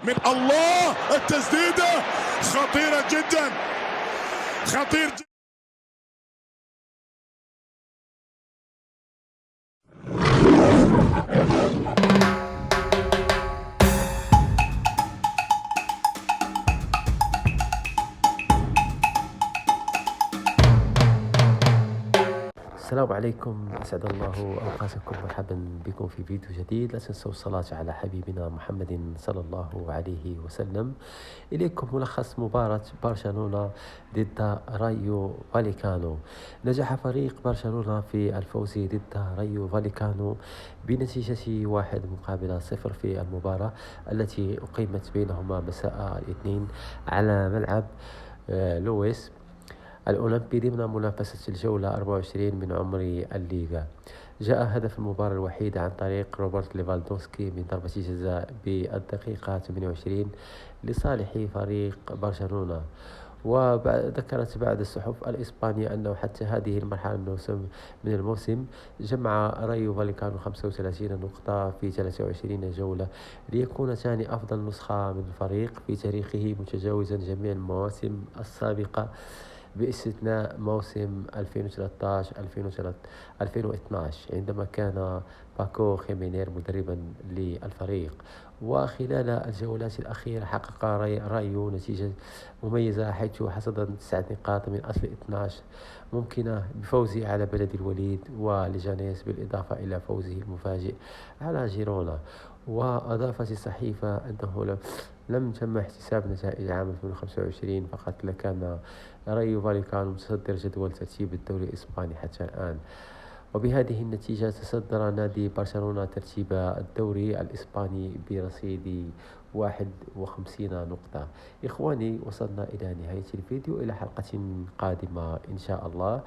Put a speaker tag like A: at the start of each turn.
A: من الله التسديدة خطيرة جدا، خطير جدا.
B: السلام عليكم، أسعد الله أوقاتكم. مرحبا بكم في فيديو جديد. لا تنسوا الصلاة على حبيبنا محمد صلى الله عليه وسلم. إليكم ملخص مباراة برشلونة ضد رايو فاليكانو. نجح فريق برشلونة في الفوز ضد رايو فاليكانو بنتيجة 1-0 في المباراة التي أقيمت بينهما مساء الاثنين على ملعب لويس الأولمبي ضمن منافسة الجولة 24 من عمر الليغا. جاء هدف المباراة الوحيد عن طريق روبرت ليفاندوسكي من ضربة جزاء بالدقيقة 28 لصالح فريق برشلونة. وذكرت بعض الصحف الإسبانية أنه حتى هذه المرحلة من الموسم جمع رايو فاليكانو 35 نقطة في 23 جولة، ليكون ثاني أفضل نسخة من الفريق في تاريخه، متجاوزا جميع المواسم السابقة باستثناء موسم 2013-2012 عندما كان باكو خيمينير مدربا للفريق. وخلال الجولات الأخيرة حقق رايو نتيجة مميزة، حيث حصد 9 نقاط من أصل 12 ممكنة بفوزه على بلد الوليد وليجانيس، بالإضافة إلى فوزه المفاجئ على جيرونا. وأضافت الصحيفة أنه لم تم احتساب نتائج عام 2025 فقط، لكان رايو فاليكانو متصدر جدول ترتيب الدوري الإسباني حتى الآن. وبهذه النتيجة تصدر نادي برشلونة ترتيب الدوري الإسباني برصيد 51 نقطة. إخواني، وصلنا إلى نهاية الفيديو، إلى حلقة قادمة إن شاء الله.